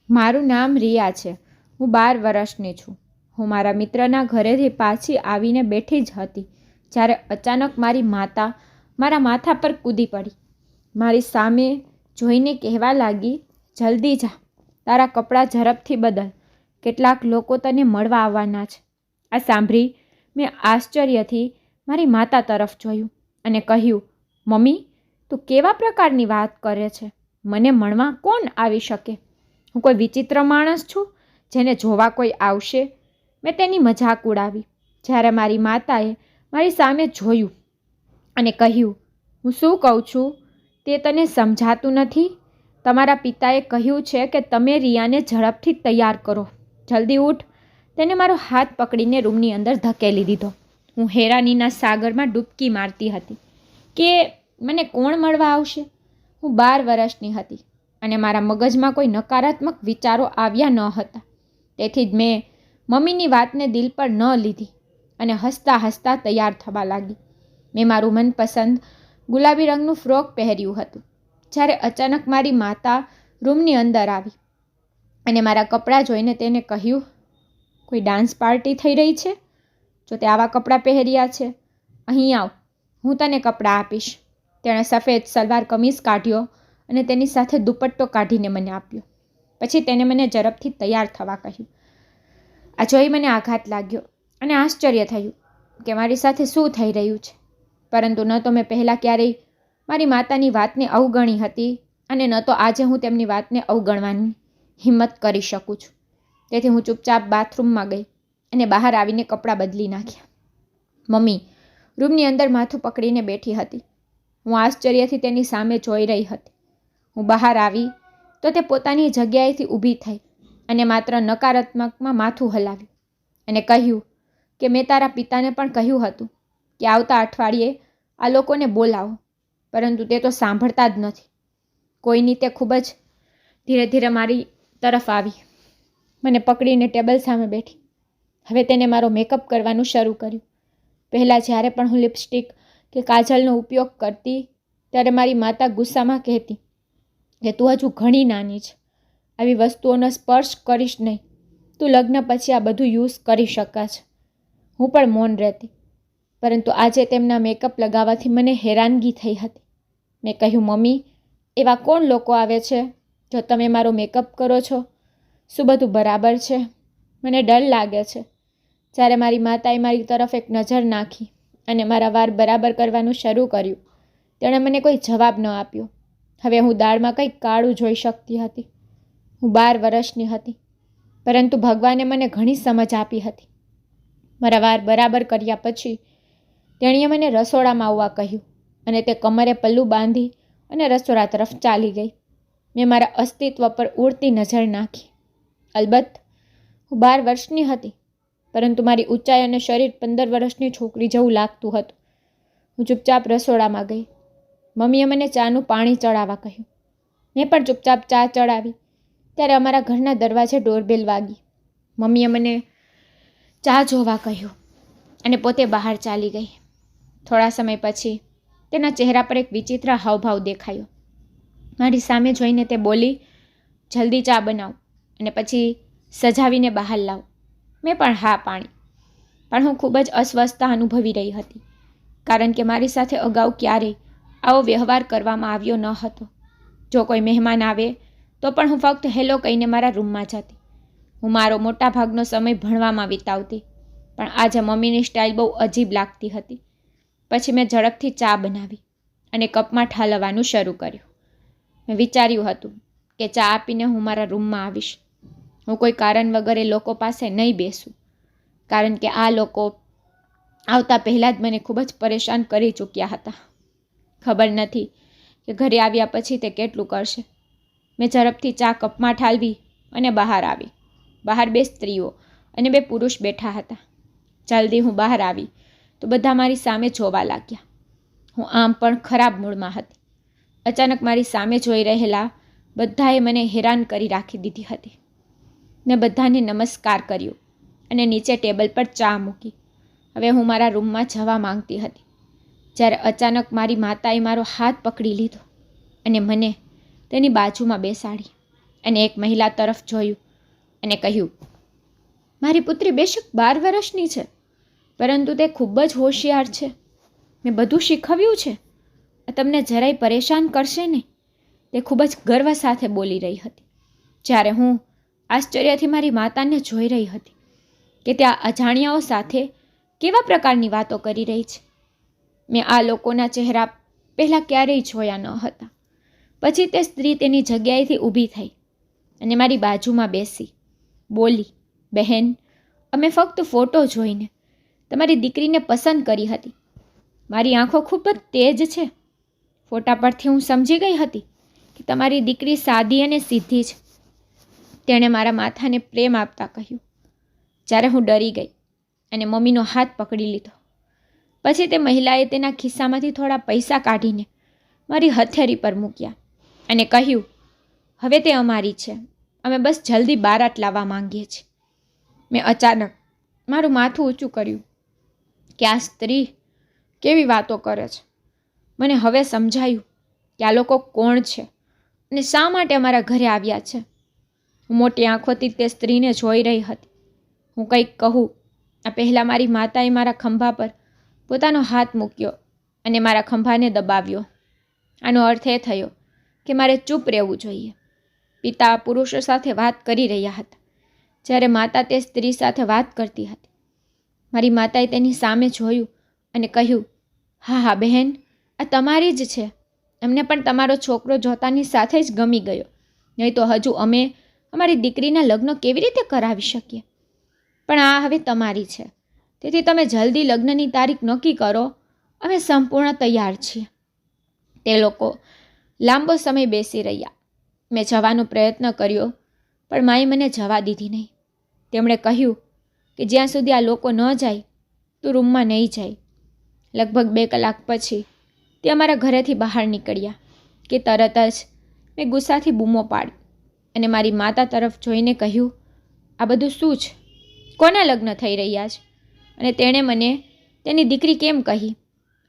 મારું નામ રિયા છે. હું 12 વર્ષની છું. હું મારા મિત્રના ઘરેથી પાછી આવીને બેઠી જ હતી જ્યારે અચાનક મારી માતા મારા માથા પર કૂદી પડી. મારી સામે જોઈને કહેવા લાગી, જલ્દી જા, તારા કપડાં ઝડપથી બદલ, કેટલાક લોકો તને મળવા આવવાના છે. આ સાંભળી મેં આશ્ચર્યથી મારી માતા તરફ જોયું અને કહ્યું, મમ્મી, તું કેવા પ્રકારની વાત કરે છે? મને મળવા કોણ આવી શકે? હું કોઈ વિચિત્ર માણસ છું જેને જોવા કોઈ આવશે? મેં તેની મજાક ઉડાવી. જ્યારે મારી માતાએ મારી સામે જોયું અને કહ્યું, હું શું કહું છું તે તને સમજાતું નથી? તમારા પિતાએ કહ્યું છે કે તમે રિયાને ઝડપથી તૈયાર કરો. જલ્દી ઉઠ. તેને મારો હાથ પકડીને રૂમની અંદર ધકેલી દીધો. હું હેરાનીના સાગરમાં ડૂબકી મારતી હતી કે મને કોણ મળવા આવશે. હું 12 વર્ષની હતી અને મારા મગજમાં કોઈ નકારાત્મક વિચારો આવ્યા ન હતા. તેથી જ મેં મમ્મીની વાતને દિલ પર ન લીધી અને હસતા હસતા તૈયાર થવા લાગી. મેં મારું મનપસંદ ગુલાબી રંગનું ફ્રોક પહેર્યું હતું. જ્યારે અચાનક મારી માતા રૂમની અંદર આવી અને મારા કપડાં જોઈને તેને કહ્યું, કોઈ ડાન્સ પાર્ટી થઈ રહી છે? જો તે આવા કપડાં પહેર્યા છે, અહીં આવ, હું તને કપડાં આપીશ. તેણે સફેદ સલવાર કમીઝ કાઢ્યો અને તેની સાથે દુપટ્ટો કાઢીને મને આપ્યો. પછી તેને મને ઝડપથી તૈયાર થવા કહ્યું. આ જોઈ મને આઘાત લાગ્યો અને આશ્ચર્ય થયું કે મારી સાથે શું થઈ રહ્યું છે. પરંતુ ન તો મેં પહેલાં ક્યારેય મારી માતાની વાતને અવગણી હતી અને ન તો આજે હું તેમની વાતને અવગણવાની હિંમત કરી શકું છું. તેથી હું ચૂપચાપ બાથરૂમમાં ગઈ અને બહાર આવીને કપડાં બદલી નાખ્યા. મમ્મી રૂમની અંદર માથું પકડીને બેઠી હતી. હું આશ્ચર્યથી તેની સામે જોઈ રહી હતી. હું બહાર આવી તો તે પોતાની જગ્યાએથી ઊભી થઈ અને માત્ર નકારાત્મકમાં માથું હલાવ્યું અને કહ્યું કે મેં તારા પિતાને પણ કહ્યું હતું કે આવતા અઠવાડિયે આ લોકોને બોલાવો, પરંતુ તે તો સાંભળતા જ નથી. કોઈની તે ખૂબ જ ધીરે ધીરે મારી તરફ આવી, મને પકડીને ટેબલ સામે બેઠી. હવે તેને મારો મેકઅપ કરવાનું શરૂ કર્યું. પહેલાં જ્યારે પણ હું લિપસ્ટિક કે કાજલનો ઉપયોગ કરતી ત્યારે મારી માતા ગુસ્સામાં કહેતી કે તું હજુ ઘણી નાની છે, આવી વસ્તુઓનો સ્પર્શ કરીશ નહીં, તું લગ્ન પછી આ બધું યુઝ કરી શકાશ. હું પણ મૌન રહેતી, પરંતુ આજે તેમના મેકઅપ લગાવવાથી મને હેરાનગી થઈ હતી. મેં કહ્યું, મમ્મી, એવા કોણ લોકો આવે છે જો તમે મારો મેકઅપ કરો છો? શું બધું બરાબર છે? મને ડર લાગે છે. જ્યારે મારી માતાએ મારી તરફ એક નજર નાખી અને મારા વાળ બરાબર કરવાનું શરૂ કર્યું, તેણે મને કોઈ જવાબ ન આપ્યો. હવે હું દાળમાં કંઈક કાળું જોઈ શકતી હતી. હું 12 વર્ષની હતી, પરંતુ ભગવાને મને ઘણી સમજ આપી હતી. મારા વાળ બરાબર કર્યા પછી તેણીએ મને રસોડામાં આવવા કહ્યું અને તે કમરે પલ્લું બાંધી અને રસોડા તરફ ચાલી ગઈ. મેં મારા અસ્તિત્વ પર ઉડતી નજર નાખી. અલબત્ત હું 12 વર્ષની હતી, પરંતુ મારી ઊંચાઈ અને શરીર 15 વર્ષની છોકરી જેવું લાગતું હતું. હું ચૂપચાપ રસોડામાં ગઈ. મમ્મીએ મને ચાનું પાણી ચડાવવા કહ્યું. મેં પણ ચૂપચાપ ચા ચડાવી. ત્યારે અમારા ઘરના દરવાજે ડોરબેલ વાગી. મમ્મીએ મને ચા જોવા કહ્યું અને પોતે બહાર ચાલી ગઈ. થોડા સમય પછી તેના ચહેરા પર એક વિચિત્ર હાવભાવ દેખાયો. મારી સામે જોઈને તે બોલી, જલ્દી ચા બનાવ અને પછી સજાવીને બહાર લાવ. મેં પણ હા પાણી. પણ હું ખૂબ જ અસ્વસ્થતા અનુભવી રહી હતી, કારણ કે મારી સાથે અગાઉ ક્યારેય આવો વ્યવહાર કરવામાં આવ્યો ન હતો. જો કોઈ મહેમાન આવે તો પણ હું ફક્ત હેલો કહીને મારા રૂમમાં જતી. હું મારો મોટા ભાગનો સમય ભણવામાં વિતાવતી, પણ આજે મમ્મીની સ્ટાઇલ બહુ અજીબ લાગતી હતી. પછી મેં ઝડપથી ચા બનાવી અને કપમાં ઠાલવવાનું શરૂ કર્યું. મેં વિચાર્યું હતું કે ચા આપીને હું મારા રૂમમાં આવીશ. હું કોઈ કારણ વગર એ લોકો પાસે નહીં બેસું, કારણ કે આ લોકો આવતા પહેલાં જ મને ખૂબ જ પરેશાન કરી ચૂક્યા હતા. ખબર નથી કે ઘરે આવ્યા પછી તે કેટલું કરશે. મેં ઝડપથી ચા કપમાં ઠાલવી અને બહાર આવી. બહાર 2 સ્ત્રીઓ અને 2 પુરુષ બેઠા હતા. જલ્દી હું બહાર આવી તો બધા મારી સામે જોવા લાગ્યા. હું આમ પણ ખરાબ મૂડમાં હતી. અચાનક મારી સામે જોઈ રહેલા બધાએ મને હેરાન કરી રાખી દીધી હતી. મેં બધાને નમસ્કાર કર્યો અને નીચે ટેબલ પર ચા મૂકી. હવે હું મારા રૂમમાં જવા માંગતી હતી, જ્યારે અચાનક મારી માતાએ મારો હાથ પકડી લીધો અને મને તેની બાજુમાં બેસાડી અને એક મહિલા તરફ જોયું અને કહ્યું, મારી પુત્રી બેશક 12 વર્ષની છે, પરંતુ તે ખૂબ જ હોશિયાર છે. મેં બધું શીખવ્યું છે. તમને જરાય પરેશાન કરશે નહીં. તે ખૂબ જ ગર્વ સાથે બોલી રહી હતી, જ્યારે હું આશ્ચર્યથી મારી માતાને જોઈ રહી હતી કે ત્યાં અજાણ્યાઓ સાથે કેવા પ્રકારની વાતો કરી રહી છે. મેં આ લોકોના ચહેરા પહેલાં ક્યારેય જોયા ન હતા. પછી તે સ્ત્રી તેની જગ્યાએથી ઊભી થઈ અને મારી બાજુમાં બેસી બોલી, બહેન, અમે ફક્ત ફોટો જોઈને તમારી દીકરીને પસંદ કરી હતી. મારી આંખો ખૂબ જ તેજ છે. ફોટા પરથી હું સમજી ગઈ હતી કે તમારી દીકરી સાદી અને સીધી છે. તેણે મારા માથાને પ્રેમ આપતા કહ્યું, જ્યારે હું ડરી ગઈ અને મમ્મીનો હાથ પકડી લીધો. પછી તે મહિલાએ તેના ખિસ્સામાંથી થોડા પૈસા કાઢીને મારી હથેળી પર મૂક્યા અને કહ્યું, હવે તે અમારી છે. અમે બસ જલ્દી બારાત લાવવા માંગીએ છીએ. મેં અચાનક મારું માથું ઊંચું કર્યું કે આ સ્ત્રી કેવી વાતો કરે છે. મને હવે સમજાયું કે આ લોકો કોણ છે અને શા માટે અમારા ઘરે આવ્યા છે. હું મોટી આંખોથી તે સ્ત્રીને જોઈ રહી હતી. હું કંઈક કહું આ પહેલાં મારી માતાએ મારા ખંભા પર પોતાનો હાથ મૂક્યો અને મારા ખંભાને દબાવ્યો. આનો અર્થ એ થયો કે મારે ચૂપ રહેવું જોઈએ. પિતા પુરુષો સાથે વાત કરી રહ્યા હતા, જ્યારે માતા તે સ્ત્રી સાથે વાત કરતી હતી. મારી માતાએ તેની સામે જોયું અને કહ્યું, હા હા બહેન, આ તમારી જ છે. અમને પણ તમારો છોકરો જોતાની સાથે જ ગમી ગયો. નહીં તો હજુ અમે અમારી દીકરીના લગ્ન કેવી રીતે કરાવી શકીએ. પણ આ હવે તમારી છે, તેથી તમે જલ્દી લગ્નની તારીખ નક્કી કરો. અમે સંપૂર્ણ તૈયાર છીએ. તે લોકો લાંબો સમય બેસી રહ્યા. મેં જવાનો પ્રયત્ન કર્યો, પણ માએ મને જવા દીધી નહીં. તેમણે કહ્યું કે જ્યાં સુધી આ લોકો ન જાય તું રૂમમાં નહીં જાય. લગભગ 2 કલાક પછી તે અમારા ઘરેથી બહાર નીકળ્યા કે તરત જ મેં ગુસ્સાથી બૂમો પાડી અને મારી માતા તરફ જોઈને કહ્યું, આ બધું શું છે? કોના લગ્ન થઈ રહ્યા છે? અને તેણે મને તેની દીકરી કેમ કહી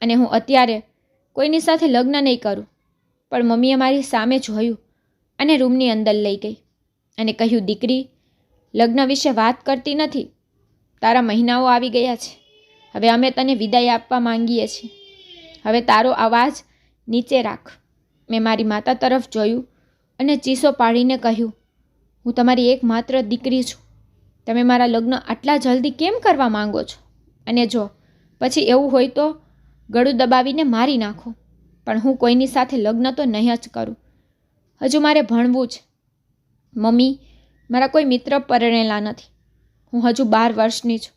અને હું અત્યારે કોઈની સાથે લગ્ન નહીં કરું. પણ મમ્મીએ મારી સામે જોયું અને રૂમની અંદર લઈ ગઈ અને કહ્યું, દીકરી, લગ્ન વિશે વાત કરતી નથી. તારા મહિનાઓ આવી ગયા છે. હવે અમે તને વિદાય આપવા માંગીએ છીએ. હવે તારો અવાજ નીચે રાખ. મેં મારી માતા તરફ જોયું અને ચીસો પાડીને કહ્યું, હું તમારી એકમાત્ર દીકરી છું. તમે મારા લગ્ન આટલા જલ્દી કેમ કરવા માંગો છો? અને જો પછી એવું હોય તો ગળું દબાવીને મારી નાખો. પણ હું કોઈની સાથે લગ્ન તો નહીં જ કરું. હજુ મારે ભણવું છે. મમ્મી, મારા કોઈ મિત્ર પરણેલા નથી. હું હજુ 12 વર્ષની છું.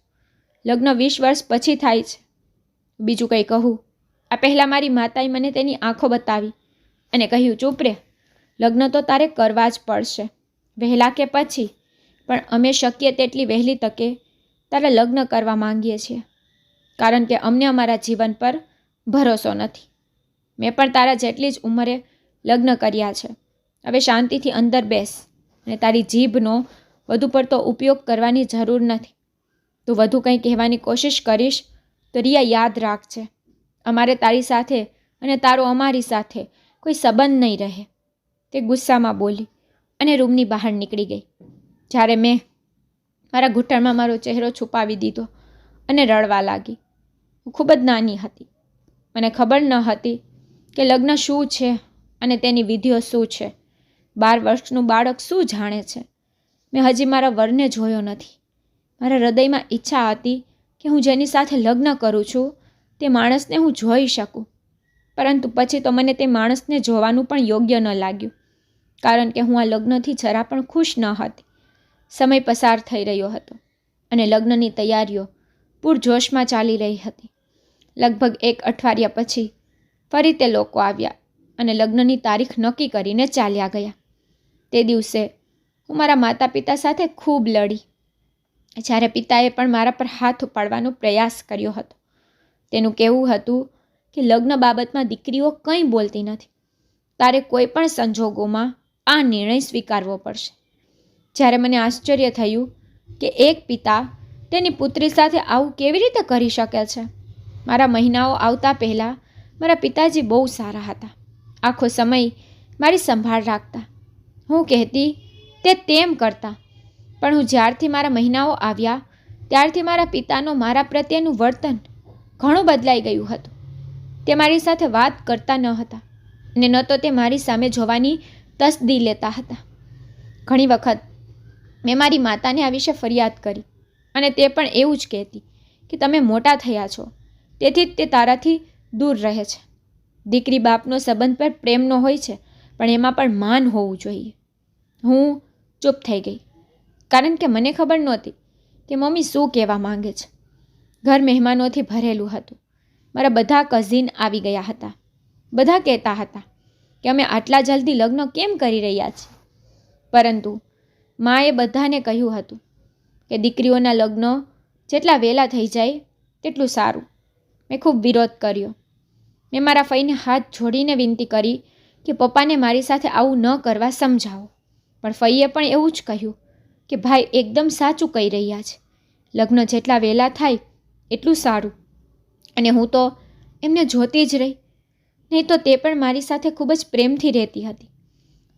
લગ્ન 20 વર્ષ પછી થાય છે. બીજું કંઈ કહું આ પહેલાં મારી માતાએ મને તેની આંખો બતાવી અને કહ્યું, ચૂપ રહે. લગ્ન તો તારે કરવા જ પડશે, વહેલા કે પછી. પણ અમે શક્ય તેટલી વહેલી તકે તારા લગ્ન કરવા માંગીએ છીએ, કારણ કે અમને અમારા જીવન પર ભરોસો નથી. મેં પણ તારા જેટલી જ ઉંમરે લગ્ન કર્યા છે. હવે શાંતિથી અંદર બેસ અને તારી જીભનો વધુ પડતો ઉપયોગ કરવાની જરૂર નથી. તું વધુ કંઈ કહેવાની કોશિશ કરીશ તો રિયા યાદ રાખજે, અમારે તારી સાથે અને તારો અમારી સાથે કોઈ સંબંધ નહીં રહે. તે ગુસ્સામાં બોલી અને રૂમની બહાર નીકળી ગઈ. જ્યારે મેં મારા ઘૂંટણમાં મારો ચહેરો છુપાવી દીધો અને રડવા લાગી. હું ખૂબ જ નાની હતી. મને ખબર ન હતી કે લગ્ન શું છે અને તેની વિધિઓ શું છે. 12 વર્ષનું બાળક શું જાણે છે? મેં હજી મારા વરને જોયો નથી. મારા હૃદયમાં ઈચ્છા હતી કે હું જેની સાથે લગ્ન કરું છું તે માણસને હું જોઈ શકું. પરંતુ પછી તો મને તે માણસને જોવાનું પણ યોગ્ય ન લાગ્યું, કારણ કે હું આ લગ્નથી જરા પણ ખુશ ન હતી. સમય પસાર થઈ રહ્યો હતો અને લગ્નની તૈયારીઓ પૂરજોશમાં ચાલી રહી હતી. લગભગ 1 અઠવાડિયા પછી ફરી તે લોકો આવ્યા અને લગ્નની તારીખ નક્કી કરીને ચાલ્યા ગયા. તે દિવસે હું મારા માતા પિતા સાથે ખૂબ લડી, જ્યારે પિતાએ પણ મારા પર હાથ ઉપાડવાનો પ્રયાસ કર્યો હતો. તેનું કહેવું હતું કે લગ્ન બાબતમાં દીકરીઓ કંઈ બોલતી નથી. તારે કોઈ પણ સંજોગોમાં આ નિર્ણય સ્વીકારવો પડશે. જ્યારે મને આશ્ચર્ય થયું કે એક પિતા તેની પુત્રી સાથે આવું કેવી રીતે કરી શકે છે. મારા મહિનાઓ આવતા પહેલાં મારા પિતાજી બહુ સારા હતા. આખો સમય મારી સંભાળ રાખતા. હું કહેતી તે તેમ કરતા. પણ હું જ્યારથી મારા મહિનાઓ આવ્યા ત્યારથી મારા પિતાનો મારા પ્રત્યેનું વર્તન ઘણું બદલાઈ ગયું હતું. તે મારી સાથે વાત કરતા ન હતા અને ન તો તે મારી સામે જોવાની તસદી લેતા હતા. ઘણી વખત મેં મારી માતાને આ વિશે ફરિયાદ કરી અને તે પણ એવું જ કહેતી કે તમે મોટા થયા છો તેથી જ તે તારાથી દૂર રહે છે. દીકરી બાપનો સંબંધ પર પ્રેમનો હોય છે પણ એમાં પણ માન હોવું જોઈએ. હું ચૂપ થઈ ગઈ કારણ કે મને ખબર નહોતી કે મમ્મી શું કહેવા માંગે છે. ઘર મહેમાનોથી ભરેલું હતું. મારા બધા કઝિન આવી ગયા હતા. બધા કહેતા હતા કે અમે આટલા જલ્દી લગ્ન કેમ કરી રહ્યા છીએ. પરંતુ માએ બધાને કહ્યું હતું કે દીકરીઓના લગ્ન જેટલા વહેલા થઈ જાય તેટલું સારું. મેં ખૂબ વિરોધ કર્યો. મેં મારા ફઈને હાથ જોડીને વિનંતી કરી કે પપ્પાને મારી સાથે આવું ન કરવા સમજાવો. પણ ફઈએ પણ એવું જ કહ્યું કે ભાઈ એકદમ સાચું કહી રહ્યા છે. લગ્ન જેટલા વહેલા થાય એટલું સારું. અને હું તો એમને જોતી જ રહી. નહીં તો તે પણ મારી સાથે ખૂબ જ પ્રેમથી રહેતી હતી.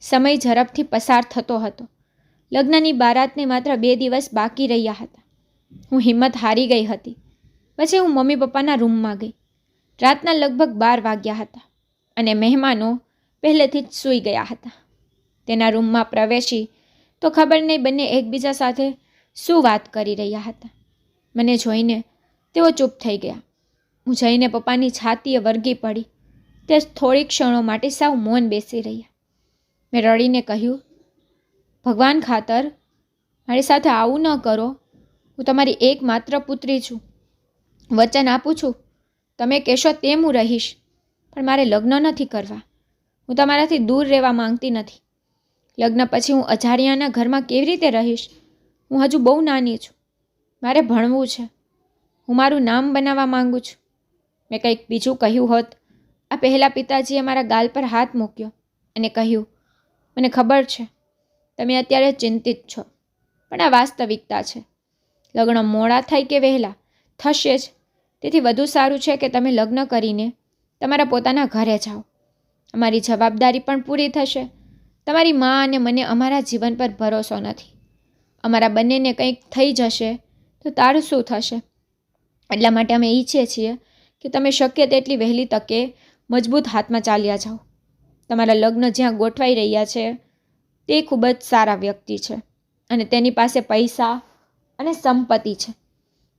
સમય ઝડપથી પસાર થતો હતો. લગ્નની બારાતને માત્ર 2 દિવસ બાકી રહ્યા હતા. હું હિંમત હારી ગઈ હતી. પછી હું મમ્મી પપ્પાના રૂમમાં ગઈ. રાતના લગભગ 12 વાગ્યા હતા અને મહેમાનો પહેલેથી જ સૂઈ ગયા હતા. તેના રૂમમાં પ્રવેશી તો ખબર નહીં બંને એકબીજા સાથે શું વાત કરી રહ્યા હતા. મને જોઈને તેઓ ચૂપ થઈ ગયા. હું જઈને પપ્પાની છાતીએ વળગી પડી. તે થોડી ક્ષણો માટે સાવ મૌન બેસી રહ્યા. મેં રડીને કહ્યું, ભગવાન ખાતર મારી સાથે આવું ન કરો. હું તમારી એકમાત્ર પુત્રી છું. વચન આપું છું તમે કહેશો તેમ હું રહીશ. પણ મારે લગ્ન નથી કરવા. હું તમારાથી દૂર રહેવા માંગતી નથી. લગ્ન પછી હું અજાણ્યાના ઘરમાં કેવી રીતે રહીશ? હું હજુ બહુ નાની છું. મારે ભણવું છે. હું મારું નામ બનાવવા માંગુ છું. મેં કંઈક બીજું કહ્યું હોત. આ પહેલાં પિતાજીએ મારા ગાલ પર હાથ મૂક્યો અને કહ્યું, મને ખબર છે તમે અત્યારે ચિંતિત છો, પણ આ વાસ્તવિકતા છે. લગ્ન મોડા થાય કે વહેલા થશે જ. તેથી વધુ સારું છે કે તમે લગ્ન કરીને તમારા પોતાના ઘરે જાઓ. અમારી જવાબદારી પણ પૂરી થશે. તમારી મા અને મને અમારા જીવન પર ભરોસો નથી. અમારા બંનેને કંઈક થઈ જશે તો તારું શું થશે? એટલા માટે અમે ઈચ્છીએ છીએ કે તમે શક્ય તેટલી વહેલી તકે મજબૂત હાથમાં ચાલ્યા જાઓ. તમારા લગ્ન જ્યાં ગોઠવાઈ રહ્યા છે તે ખૂબ જ સારા વ્યક્તિ છે અને તેની પાસે પૈસા અને સંપત્તિ છે.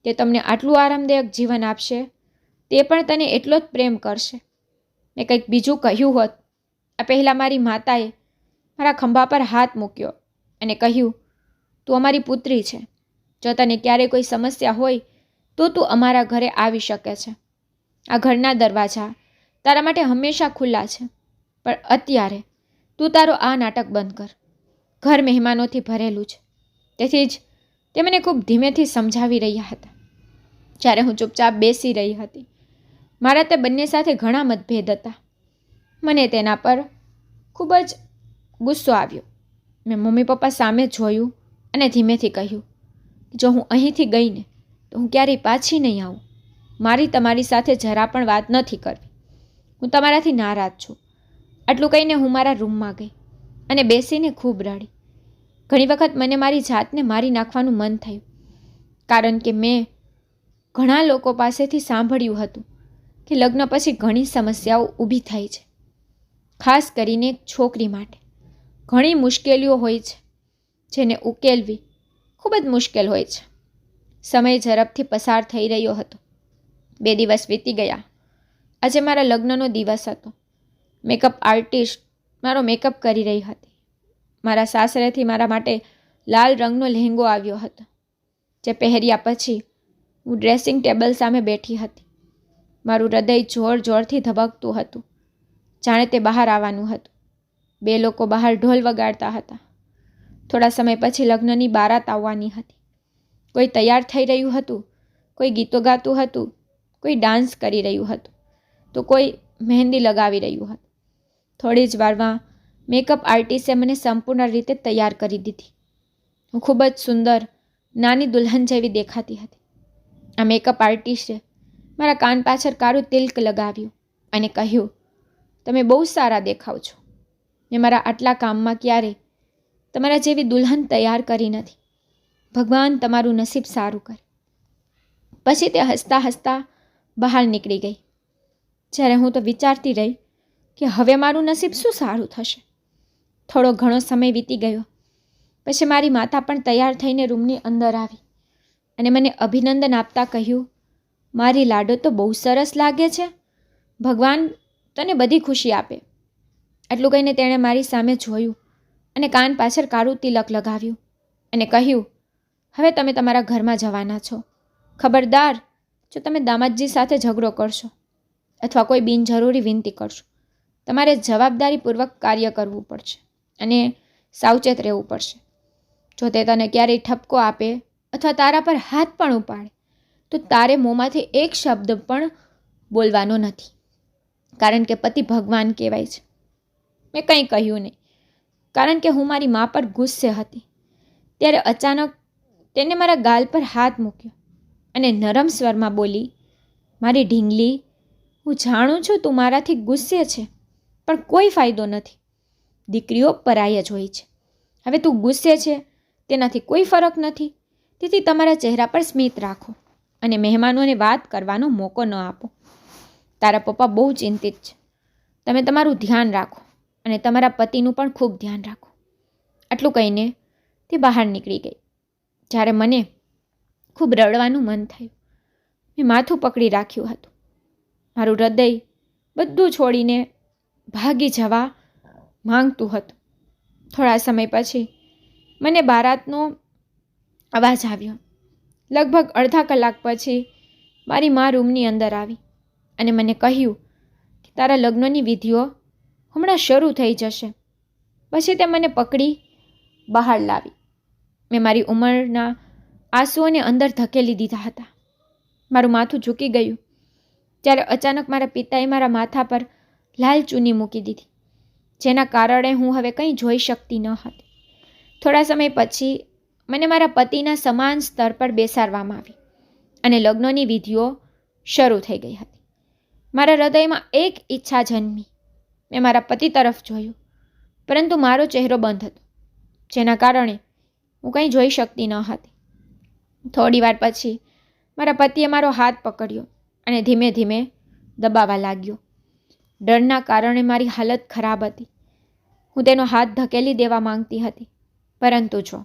તે તમને આટલું આરામદાયક જીવન આપશે. તે પણ તને એટલો જ પ્રેમ કરશે. મેં કંઈક બીજું કહ્યું હોત. આ પહેલાં મારી માતાએ મારા ખંભા પર હાથ મૂક્યો અને કહ્યું, તું અમારી પુત્રી છે. જો તને ક્યારેય કોઈ સમસ્યા હોય તો તું અમારા ઘરે આવી શકે છે. આ ઘરના દરવાજા તારા માટે હંમેશા ખુલ્લા છે. પણ અત્યારે તું તારો આ નાટક બંધ કર. ઘર મહેમાનોથી ભરેલું છે. તેથી જ તે મને ખૂબ ધીમેથી સમજાવી રહ્યા હતા. જ્યારે હું ચૂપચાપ બેસી રહી હતી. મારા તે બંને સાથે ઘણા મતભેદ હતા. મને તેના પર ખૂબ જ ગુસ્સો આવ્યો. મેં મમ્મી પપ્પા સામે જોયું અને ધીમેથી કહ્યું, જો હું અહીંથી ગઈ ને તો હું ક્યારેય પાછી નહીં આવું. મારી તમારી સાથે જરા પણ વાત નથી કરવી. હું તમારાથી નારાજ છું. આટલું કહીને હું મારા રૂમમાં ગઈ અને બેસીને ખૂબ રડી. ઘણી વખત મને મારી જાતને મારી નાખવાનું મન થયું. કારણ કે મેં ઘણા લોકો પાસેથી સાંભળ્યું હતું કે લગ્ન પછી ઘણી સમસ્યાઓ ઊભી થાય છે. ખાસ કરીને એક છોકરી માટે ઘણી મુશ્કેલીઓ હોય છે જેને ઉકેલવી ખૂબ જ મુશ્કેલ હોય છે. સમય ઝડપથી પસાર થઈ રહ્યો હતો. 2 દિવસ વીતી ગયા. આજે મારા લગ્નનો દિવસ હતો. મેકઅપ આર્ટિસ્ટ મારો મેકઅપ કરી રહી હતી. મારા સાસરેથી મારા માટે લાલ રંગનો લહેંગો આવ્યો હતો, જે પહેર્યા પછી હું ડ્રેસિંગ ટેબલ સામે બેઠી હતી. મારું હૃદય જોર જોરથી ધબકતું હતું, જાણે તે બહાર આવવાનું હતું. 2 લોકો બહાર ઢોલ વગાડતા હતા. થોડા સમય પછી લગ્નની બારાત આવવાની હતી. કોઈ તૈયાર થઈ રહ્યું હતું, કોઈ ગીતો ગાતું હતું, કોઈ ડાન્સ કરી રહ્યું હતું, તો કોઈ મહેંદી લગાવી રહ્યું હતું. થોડી જ વારમાં મેકઅપ આર્ટિસ્ટે મને સંપૂર્ણ રીતે તૈયાર કરી દીધી. હું ખૂબ જ સુંદર નાની દુલ્હન જેવી દેખાતી હતી. આ મેકઅપ આર્ટિસ્ટે મારા કાન પાછળ કાળું તિલક લગાવ્યું અને કહ્યું, તમે બહુ સારા દેખાવ છો. મેં મારા આટલા કામમાં ક્યારેય તમારા જેવી દુલ્હન તૈયાર કરી નથી. ભગવાન તમારું નસીબ સારું કરે. પછી તે હસતા હસતા બહાર નીકળી ગઈ. જ્યારે હું તો વિચારતી રહી કે હવે મારું નસીબ શું સારું થશે. થોડો ઘણો સમય વીતી ગયો. પછી મારી માતા પણ તૈયાર થઈને રૂમની અંદર આવી અને મને અભિનંદન આપતા કહ્યું, મારી લાડો તો બહુ સરસ લાગે છે. ભગવાન તને બધી ખુશી આપે. આટલું કહીને તેણે મારી સામે જોયું અને કાન પાછળ કાળું તિલક લગાવ્યું અને કહ્યું, હવે તમે તમારા ઘરમાં જવાના છો. ખબરદાર, જો તમે દામાદજી સાથે ઝઘડો કરશો અથવા કોઈ બિનજરૂરી વિનંતી કરશો, તમારે જવાબદારીપૂર્વક કાર્ય કરવું પડશે અને સાવચેત રહેવું પડશે. જો તે તને ક્યારેય ઠપકો આપે અથવા તારા પર હાથ પણ ઉપાડે તો તારે મોંમાંથી એક શબ્દ પણ બોલવાનો નથી, કારણ કે પતિ ભગવાન કહેવાય છે. મેં કંઈ કહ્યું નહીં, કારણ કે હું મારી મા પર ગુસ્સે હતી. ત્યારે અચાનક તેને મારા ગાલ પર હાથ મૂક્યો અને નરમ સ્વરમાં બોલી, મારી ઢીંગલી, હું જાણું છું તું મારાથી ગુસ્સે છે, પણ કોઈ ફાયદો નથી. દીકરીઓ પરાય જ હોય છે. હવે તું ગુસ્સે છે તેનાથી કોઈ ફરક નથી. તેથી તમારા ચહેરા પર સ્મિત રાખો અને મહેમાનોને વાત કરવાનો મોકો ન આપો. તારા પપ્પા બહુ ચિંતિત છે. તમે તમારું ધ્યાન રાખો અને તમારા પતિનું પણ ખૂબ ધ્યાન રાખો. આટલું કહીને તે બહાર નીકળી ગઈ. જ્યારે મને ખૂબ રડવાનું મન થયું. મેં માથું પકડી રાખ્યું હતું. મારું હૃદય બધું છોડીને ભાગી જવા માંગતું હતું. થોડા સમય પછી મને બારાતનો અવાજ આવ્યો. લગભગ અડધા કલાક પછી મારી મા રૂમની અંદર આવી અને મને કહ્યું કે તારા લગ્નની વિધિઓ હમણાં શરૂ થઈ જશે. પછી તે મને પકડી બહાર લાવી. મેં મારી ઉંમરના આંસુઓને અંદર ધકેલી દીધા હતા. મારું માથું ઝૂકી ગયું ત્યારે અચાનક મારા પિતાએ મારા માથા પર લાલ ચૂની મૂકી દીધી, જેના કારણે હું હવે કંઈ જોઈ શકતી ન હતી. થોડા સમય પછી મને મારા પતિના સમાન સ્તર પર બેસાડવામાં આવી અને લગ્નની વિધિઓ શરૂ થઈ ગઈ હતી. મારા હૃદયમાં એક ઈચ્છા જન્મી. મેં મારા પતિ તરફ જોયું, પરંતુ મારો ચહેરો બંધ હતો, જેના કારણે હું કંઈ જોઈ શકતી ન હતી. થોડી વાર પછી મારા પતિએ મારો હાથ પકડ્યો અને ધીમે ધીમે દબાવવા લાગ્યો. ડરના કારણે મારી હાલત ખરાબ હતી. હું તેનો હાથ ધકેલી દેવા માંગતી હતી, પરંતુ જો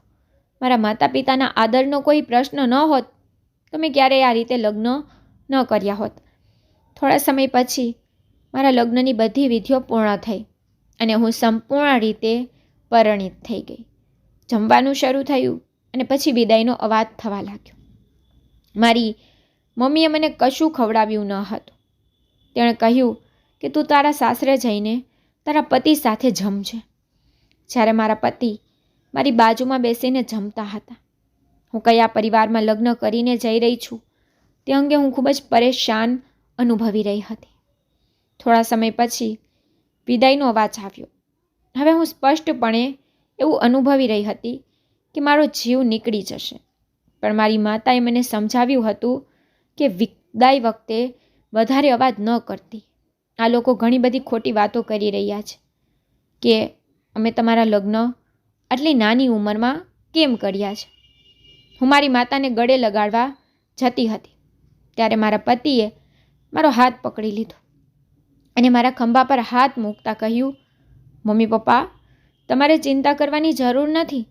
મારા માતા પિતાના આદરનો કોઈ પ્રશ્ન ન હોત તો મેં ક્યારેય આ રીતે લગ્ન ન કર્યા હોત. થોડા સમય પછી મારા લગ્નની બધી વિધિઓ પૂર્ણ થઈ અને હું સંપૂર્ણ રીતે પરિણીત થઈ ગઈ. જમવાનું શરૂ થયું અને પછી વિદાયનો અવાજ થવા લાગ્યો. મારી મમ્મીએ મને કશું ખવડાવ્યું ન હતું. તેણે કહ્યું કે તું તારા સાસરે જઈને તારા પતિ સાથે જમજે. જ્યારે મારા પતિ મારી બાજુમાં બેસીને જમતા હતા, હું કયા પરિવારમાં લગ્ન કરીને જઈ રહી છું તે અંગે હું ખૂબ જ પરેશાન અનુભવી રહી હતી. થોડા સમય પછી વિદાયનો અવાજ આવ્યો. હવે હું સ્પષ્ટપણે એવું અનુભવી રહી હતી કે મારો જીવ નીકળી જશે, પણ મારી માતાએ મને સમજાવ્યું હતું કે વિદાય વખતે વધારે અવાજ ન કરતી. આ લોકો ઘણી બધી ખોટી વાતો કરી રહ્યા છે કે અમે તમારા લગ્ન આટલી નાની ઉંમરમાં કેમ કર્યા છે. હું મારી માતાને ગળે લગાડવા જતી હતી ત્યારે મારા પતિએ મારો હાથ પકડી લીધો અને મારા ખંભા પર હાથ મૂકતા કહ્યું, મમ્મી પપ્પા, તમારે ચિંતા કરવાની જરૂર નથી.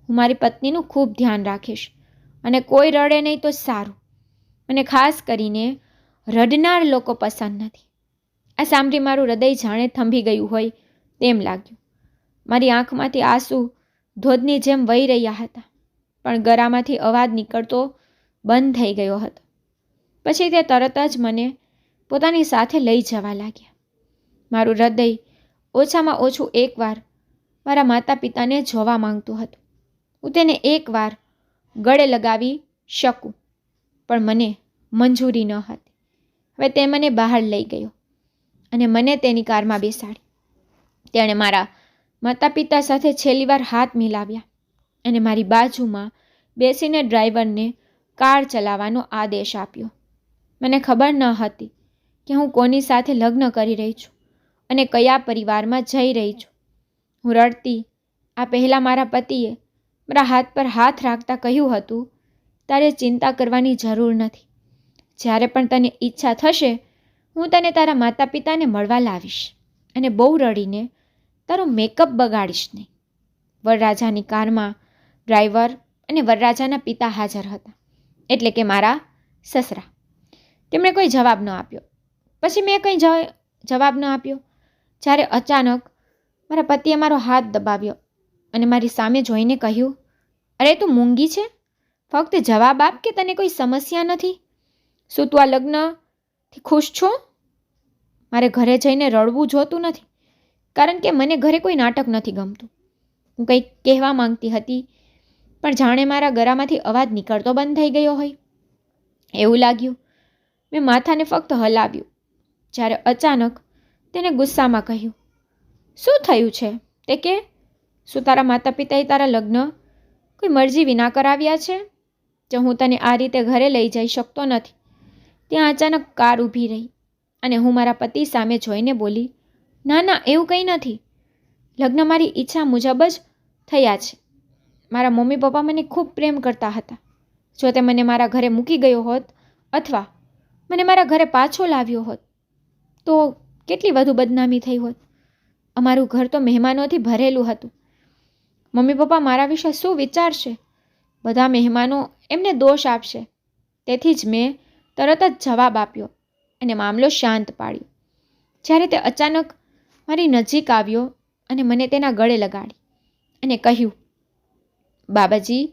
હું મારી પત્નીનું ખૂબ ધ્યાન રાખીશ અને કોઈ રડે નહીં તો સારું. મને ખાસ કરીને રડનાર લોકો પસંદ નથી. આ સાંભળી મારું હૃદય જાણે થંભી ગયું હોય તેમ લાગ્યું. મારી આંખમાંથી આંસુ ધોધની જેમ વહી રહ્યા હતા, પણ ગળામાંથી અવાજ નીકળતો બંધ થઈ ગયો હતો. પછી તે તરત જ મને પોતાની સાથે લઈ જવા લાગ્યા. મારું હૃદય ઓછામાં ઓછું એકવાર મારા માતા પિતાને જોવા માંગતું હતું. હું તેને એકવાર ગળે લગાવી શકું, પણ મને મંજૂરી ન હતી. હવે તે મને બહાર લઈ ગયો અને મને તેની કારમાં બેસાડી. તેણે મારા માતા પિતા સાથે છેલ્લી વાર હાથ મિલાવ્યા અને મારી બાજુમાં બેસીને ડ્રાઈવરને કાર ચલાવવાનો આદેશ આપ્યો. મને ખબર ન હતી કે હું કોની સાથે લગ્ન કરી રહી છું અને કયા પરિવારમાં જઈ રહી છું. હું રડતી આ પહેલાં મારા પતિએ મારા હાથ પર હાથ રાખતા કહ્યું હતું, તારે ચિંતા કરવાની જરૂર નથી. જ્યારે પણ તને ઈચ્છા થશે હું તને તારા માતા પિતાને મળવા લાવીશ અને બહુ રડીને તારો મેકઅપ બગાડીશ નહીં. વરરાજાની કારમાં ડ્રાઈવર અને વરરાજાના પિતા હાજર હતા, એટલે કે મારા સસરા. તેમણે કોઈ જવાબ ન આપ્યો. પછી મેં કંઈ જવાબ ન આપ્યો. જ્યારે અચાનક મારા પતિએ મારો હાથ દબાવ્યો અને મારી સામે જોઈને કહ્યું, અરે તું મૂંગી છે? ફક્ત જવાબ આપ કે તને કોઈ સમસ્યા નથી. શું તું આ લગ્નથી ખુશ છો? મારે ઘરે જઈને રડવું જોતું નથી, કારણ કે મને ઘરે કોઈ નાટક નથી ગમતું. હું કંઈક કહેવા માંગતી હતી, પણ જાણે મારા ગળામાંથી અવાજ નીકળતો બંધ થઈ ગયો હોય એવું લાગ્યું. મેં માથાને ફક્ત હલાવ્યું. જ્યારે અચાનક તેને ગુસ્સામાં કહ્યું, શું થયું છે તે કે? શું તારા માતા પિતાએ તારા લગ્ન કોઈ મરજી વિના કરાવ્યા છે? જો હું તને આ રીતે ઘરે લઈ જઈ શકતો નથી. ત્યાં અચાનક કાર ઊભી રહી અને હું મારા પતિ સામે જોઈને બોલી, ના ના, એવું કંઈ નથી. લગ્ન મારી ઈચ્છા મુજબ જ થયા છે. મારા મમ્મી પપ્પા મને ખૂબ પ્રેમ કરતા હતા. જો તે મને મારા ઘરે મૂકી ગયો હોત અથવા મને મારા ઘરે પાછો લાવ્યો હોત તો કેટલી વધુ બદનામી થઈ હોત. અમારું ઘર તો મહેમાનોથી ભરેલું હતું. મમ્મી પપ્પા મારા વિશે શું વિચારશે? બધા મહેમાનો એમને દોષ આપશે. તેથી જ મેં તરત જ જવાબ આપ્યો અને મામલો શાંત પાડ્યો. જ્યારે તે અચાનક મારી નજીક આવ્યો અને મને તેના ગળે લગાડી અને કહ્યું, બાબાજી,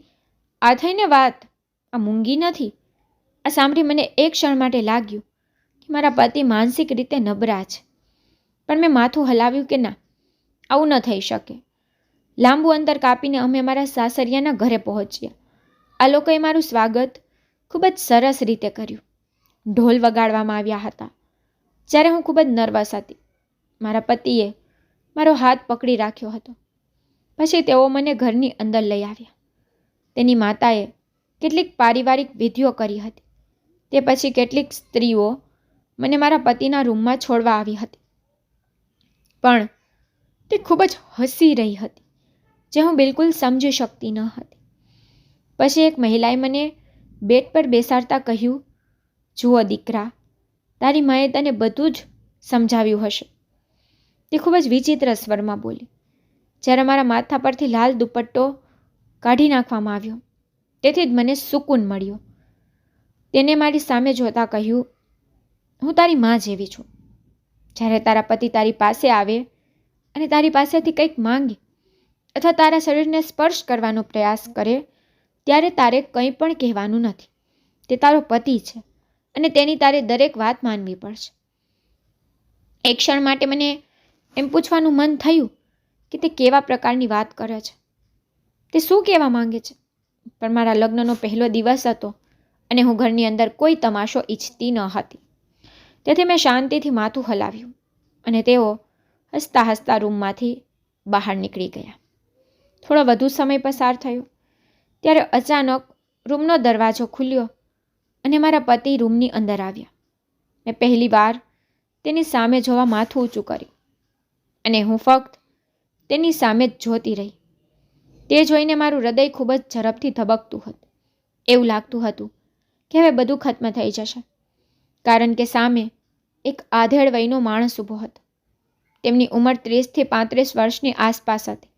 આ થઈને વાત, આ મૂંગી નથી. આ સાંભળી મને એક ક્ષણ માટે લાગ્યું કે મારા પતિ માનસિક રીતે નબળા છે. પણ મેં માથું હલાવ્યું કે ના, આવું ન થઈ શકે. લાંબુ અંતર કાપીને અમે મારા સાસરિયાના ઘરે પહોંચ્યા. આ લોકોએ મારું સ્વાગત ખૂબ જ સરસ રીતે કર્યું. ઢોલ વગાડવામાં આવ્યા હતા. જ્યારે હું ખૂબ જ નર્વસ હતી, મારા પતિએ મારો હાથ પકડી રાખ્યો હતો. પછી તેઓ મને ઘરની અંદર લઈ આવ્યા. તેની માતાએ કેટલીક પારિવારિક વિધિઓ કરી હતી. તે પછી કેટલીક સ્ત્રીઓ મને મારા પતિના રૂમમાં છોડવા આવી હતી, પણ તે ખૂબ જ હસી રહી હતી, જે હું બિલકુલ સમજી શકતી ન હતી. પછી એક મહિલાએ મને બેડ પર બેસાડતા કહ્યું, જુઓ દીકરા, તારી માએ તને બધું જ સમજાવ્યું હશે. તે ખૂબ જ વિચિત્ર સ્વરમાં બોલી. જ્યારે મારા માથા પરથી લાલ દુપટ્ટો કાઢી નાખવામાં આવ્યો, તેથી જ મને સુકૂન મળ્યો. તેને મારી સામે જોતા કહ્યું, હું તારી માં જેવી છું. જ્યારે તારા પતિ તારી પાસે આવે અને તારી પાસેથી કંઈક માંગે અથવા તારા શરીરને સ્પર્શ કરવાનો પ્રયાસ કરે, ત્યારે તારે કંઈ પણ કહેવાનું નથી. તે તારો પતિ છે અને તેની તારે દરેક વાત માનવી પડશે. એક ક્ષણ માટે મને એમ પૂછવાનું મન થયું કે તે કેવા પ્રકારની વાત કરે છે, તે શું કહેવા માંગે છે. પણ મારા લગ્નનો પહેલો દિવસ હતો અને હું ઘરની અંદર કોઈ તમાશો ઈચ્છતી ન હતી. તેથી મેં શાંતિથી માથું હલાવ્યું અને તેઓ હસતા હસતા રૂમમાંથી બહાર નીકળી ગયા. થોડો વધુ સમય પસાર થયો ત્યારે અચાનક રૂમનો દરવાજો ખુલ્યો અને મારા પતિ રૂમની અંદર આવ્યા. મેં પહેલી વાર તેની સામે જોવા માથું ઊંચું કર્યું અને હું ફક્ત તેની સામે જ જોતી રહી. તે જોઈને મારું હૃદય ખૂબ જ ઝડપથી ધબકતું હતું. એવું લાગતું હતું કે હવે બધું ખત્મ થઈ જશે, કારણ કે સામે એક આધેડ વયનો માણસ ઊભો હતો. તેમની ઉંમર 30 થી 35 વર્ષની આસપાસ હતી.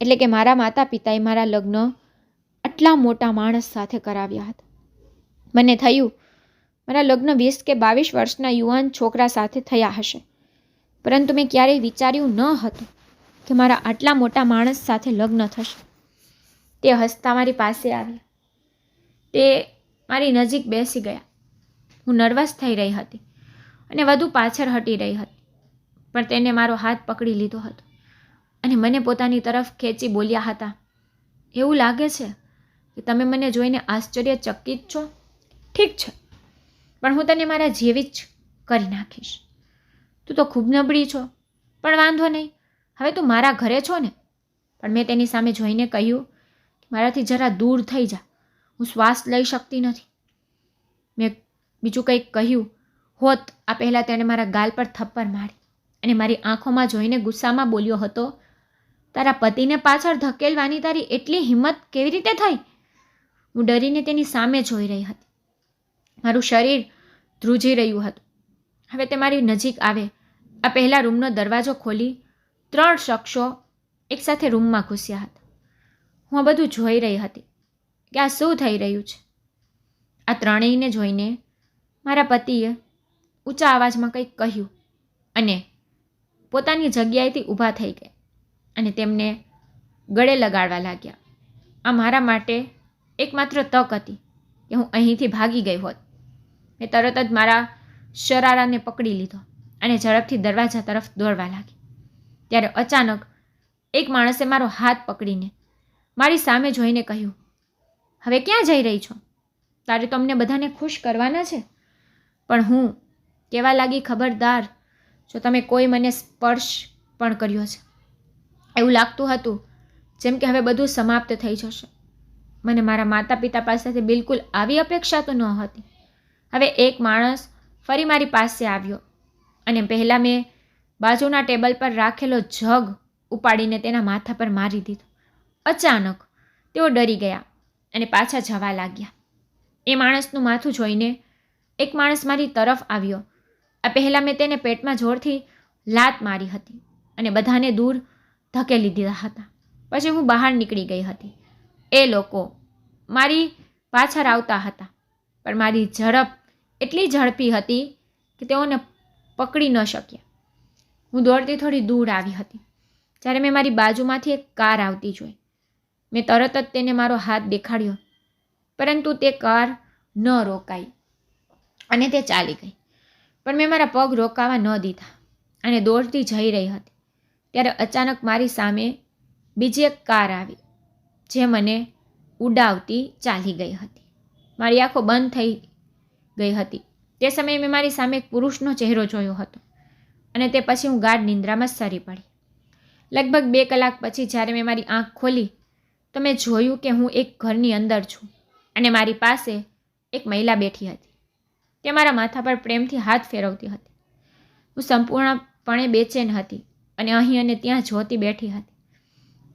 એટલે કે મારા માતા પિતાએ મારા લગ્ન આટલા મોટા માણસ સાથે કરાવ્યા હતા. મને થયું મારા લગ્ન 20 કે 22 વર્ષના યુવાન છોકરા સાથે થયા હશે, પરંતુ મેં ક્યારેય વિચાર્યું ન હતું કે મારા આટલા મોટા માણસ સાથે લગ્ન થશે. તે હસતા મારી પાસે આવ્યા. તે મારી નજીક બેસી ગયા. હું નર્વસ થઈ રહી હતી અને વધુ પાછળ હટી રહી હતી, પણ તેને મારો હાથ પકડી લીધો હતો અને મને પોતાની તરફ ખેંચી બોલ્યા હતા, એવું લાગે છે કે તમે મને જોઈને આશ્ચર્યચકિત છો. ઠીક છે, પણ હું તને મારા જેવી જ કરી નાખીશ. તું તો ખૂબ નબળી છો, પણ વાંધો નહીં, હવે તું મારા ઘરે છો ને. પણ મેં તેની સામે જોઈને કહ્યું કે મારાથી જરા દૂર થઈ જા, હું શ્વાસ લઈ શકતી નથી. મેં બીજું કંઈક કહ્યું હોત આ પહેલાં તેણે મારા ગાલ પર થપ્પડ મારી અને મારી આંખોમાં જોઈને ગુસ્સામાં બોલ્યો હતો, તારા પતિને પાછળ ધકેલવાની તારી એટલી હિંમત કેવી રીતે થઈ? હું ડરીને તેની સામે જોઈ રહી હતી. મારું શરીર ધ્રુજી રહ્યું હતું. હવે તે મારી નજીક આવે આ પહેલા રૂમનો દરવાજો ખોલી 3 શખ્સો એકસાથે રૂમમાં ઘૂસ્યા હતા. હું આ બધું જોઈ રહી હતી કે આ શું થઈ રહ્યું છે. આ ત્રણેયને જોઈને મારા પતિએ ઊંચા અવાજમાં કંઈક કહ્યું અને પોતાની જગ્યાએથી ઊભા થઈ ગયા અને તેમને ગળે લગાડવા લાગ્યા. આ મારા માટે એકમાત્ર તક હતી કે હું અહીંથી ભાગી ગઈ હોત. મેં તરત જ મારા શરારાને પકડી લીધો અને ઝડપથી દરવાજા તરફ દોડવા લાગી. ત્યારે અચાનક એક માણસે મારો હાથ પકડીને મારી સામે જોઈને કહ્યું, હવે ક્યાં જઈ રહી છો? તારે તો અમને બધાને ખુશ કરવાના છે. પણ હું કહેવા લાગી, ખબરદાર, જો તમે કોઈ મને સ્પર્શ પણ કર્યો છે. એવું લાગતું હતું જેમ કે હવે બધું સમાપ્ત થઈ જશે. મને મારા માતા પિતા પાસેથી બિલકુલ આવી અપેક્ષા તો ન હતી. હવે એક માણસ ફરી મારી પાસે આવ્યો અને પહેલાં મેં બાજુના ટેબલ પર રાખેલો જગ ઉપાડીને તેના માથા પર મારી દીધો. અચાનક તેઓ ડરી ગયા અને પાછા જવા લાગ્યા. એ માણસનું માથું જોઈને એક માણસ મારી તરફ આવ્યો. આ પહેલાં મેં તેને પેટમાં જોરથી લાત મારી હતી અને બધાને દૂર ધકેલી દીધા હતા. પછી હું બહાર નીકળી ગઈ હતી. એ લોકો મારી પાછળ આવતા હતા પણ મારી ઝડપ એટલી ઝડપી હતી કે તેઓને પકડી ન શક્યા. હું દોડતી થોડી દૂર આવી હતી જ્યારે મેં મારી બાજુમાંથી એક કાર આવતી જોઈ. મેં તરત જ તેને મારો હાથ દેખાડ્યો પરંતુ તે કાર ન રોકાઈ અને તે ચાલી ગઈ. પણ મેં મારા પગ રોકાવા ન દીધા અને દોડતી જઈ રહી હતી. ત્યારે અચાનક મારી સામે બીજી એક કાર આવી જે મને ઉડાવતી ચાલી ગઈ હતી. મારી આંખો બંધ થઈ ગઈ હતી. તે સમયે મેં મારી સામે એક પુરુષનો ચહેરો જોયો હતો અને તે પછી હું ગાઢ નિંદ્રામાં સરી પડી. લગભગ 2 કલાક પછી જ્યારે મેં મારી આંખ ખોલી તો મેં જોયું કે હું એક ઘરની અંદર છું અને મારી પાસે એક મહિલા બેઠી હતી. તે મારા માથા પર પ્રેમથી હાથ ફેરવતી હતી. હું સંપૂર્ણપણે બેચેન હતી અને અહીં અને ત્યાં જોતી બેઠી હતી.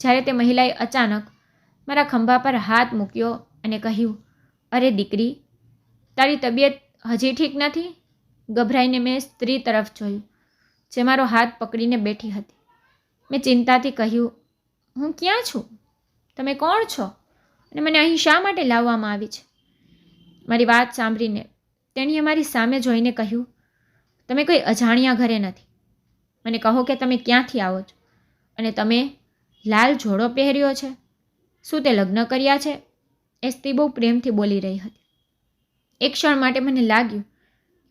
જ્યારે તે મહિલાએ અચાનક મારા ખંભા પર હાથ મૂક્યો અને કહ્યું, અરે દીકરી, તારી તબિયત હજી ઠીક નથી? ગભરાઈને મેં સ્ત્રી તરફ જોયું જે મારો હાથ પકડીને બેઠી હતી. મેં ચિંતાથી કહ્યું, હું ક્યાં છું? તમે કોણ છો અને મને અહીં શા માટે લાવવામાં આવી છે? મારી વાત સાંભળીને તેણીએ મારી સામે જોઈને કહ્યું, તમે કોઈ અજાણ્યા ઘરે નથી. મને કહો કે તમે ક્યાંથી આવો છો અને તમે લાલ જોડો પહેર્યો છે. શું તે લગ્ન કર્યા છે? એ સ્ત્રી બહુ પ્રેમથી બોલી રહી હતી. એક ક્ષણ માટે મને લાગ્યું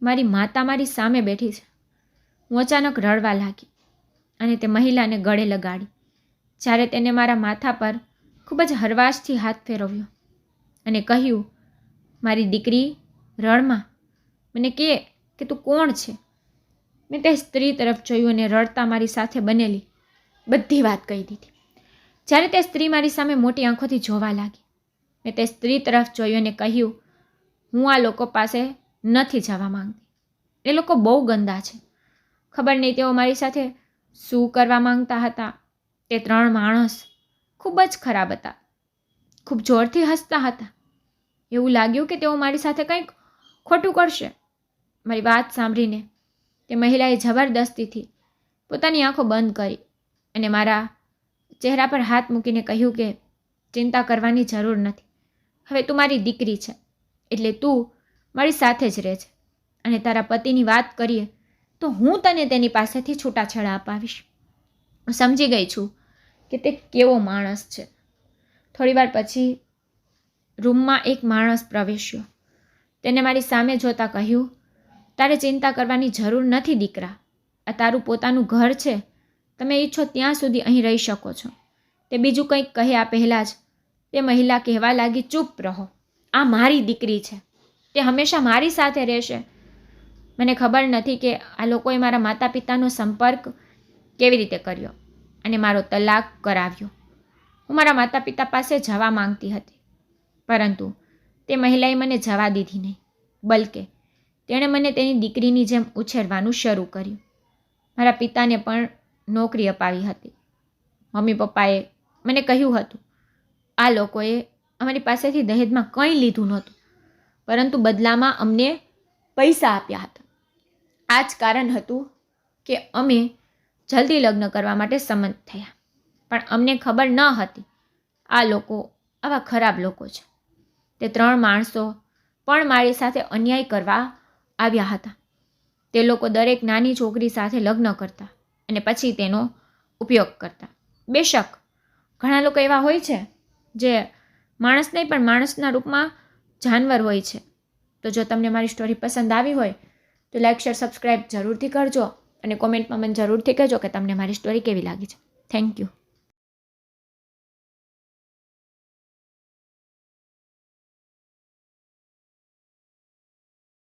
મારી માતા મારી સામે બેઠી છે. હું અચાનક રડવા લાગી અને તે મહિલાને ગળે લગાડી. જ્યારે તેને મારા માથા પર ખૂબ જ હરવાશથી હાથ ફેરવ્યો અને કહ્યું, મારી દીકરી, રડમાં, મને કે તું કોણ છે? મેં તે સ્ત્રી તરફ જોયું અને રડતા મારી સાથે બનેલી બધી વાત કહી દીધી. જ્યારે તે સ્ત્રી મારી સામે મોટી આંખોથી જોવા લાગી, મેં તે સ્ત્રી તરફ જોયું અને કહ્યું, હું આ લોકો પાસે નથી જવા માંગતી. એ લોકો બહુ ગંદા છે. ખબર નહીં તેઓ મારી સાથે શું કરવા માંગતા હતા. તે 3 માણસ ખૂબ જ ખરાબ હતા. ખૂબ જોરથી હસતા હતા. એવું લાગ્યું કે તેઓ મારી સાથે કંઈક ખોટું કરશે. મારી વાત સાંભળીને તે મહિલાએ જબરદસ્તીથી પોતાની આંખો બંધ કરી અને મારા ચહેરા પર હાથ મૂકીને કહ્યું કે ચિંતા કરવાની જરૂર નથી. હવે તું મારી દીકરી છે એટલે તું મારી સાથે જ રહે છે અને તારા પતિની વાત કરીએ તો હું તને તેની પાસેથી છૂટાછેડા અપાવીશ. હું સમજી ગઈ છું કે તે કેવો માણસ છે. થોડીવાર પછી રૂમમાં એક માણસ પ્રવેશ્યો. તેને મારી સામે જોતા કહ્યું, તારે ચિંતા કરવાની જરૂર નથી દીકરા. આ તારું પોતાનું ઘર છે. તમે ઈચ્છો ત્યાં સુધી અહીં રહી શકો છો. તે બીજું કંઈક કહે આ પહેલાં જ તે મહિલા કહેવા લાગી, ચૂપ રહો, આ મારી દીકરી છે. તે હંમેશા મારી સાથે રહેશે. મને ખબર નથી કે આ લોકોએ મારા માતા પિતાનો સંપર્ક કેવી રીતે કર્યો અને મારો તલાક કરાવ્યો. હું મારા માતા પિતા પાસે જવા માંગતી હતી પરંતુ તે મહિલાએ મને જવા દીધી નહીં, બલકે તેણે મને તેની દીકરીની જેમ ઉછેરવાનું શરૂ કર્યું. મારા પિતાને પણ નોકરી અપાવી હતી. મમ્મી પપ્પાએ મને કહ્યું હતું, આ લોકોએ અમારી પાસેથી દહેજમાં કંઈ લીધું નહોતું, પરંતુ બદલામાં અમને પૈસા આપ્યા હતા. આ જ કારણ હતું કે અમે જલ્દી લગ્ન કરવા માટે સંમત થયા. પણ અમને ખબર ન હતી આ લોકો આવા ખરાબ લોકો છે. તે 3 માણસો પણ મારી સાથે અન્યાય કરવા આવ્યા હતા. તે લોકો દરેક નાની છોકરી સાથે લગ્ન કરતા અને પછી તેનો ઉપયોગ કરતા. બેશક ઘણા લોકો એવા હોય છે જે માણસ નહીં પણ માણસના રૂપમાં જાનવર હોય છે. તો જો તમને મારી સ્ટોરી પસંદ આવી હોય તો લાઈક શેર સબસ્ક્રાઈબ જરૂરથી કરજો અને કોમેન્ટમાં મને જરૂરથી કહેજો કે તમને મારી સ્ટોરી કેવી લાગી છે. Thank you.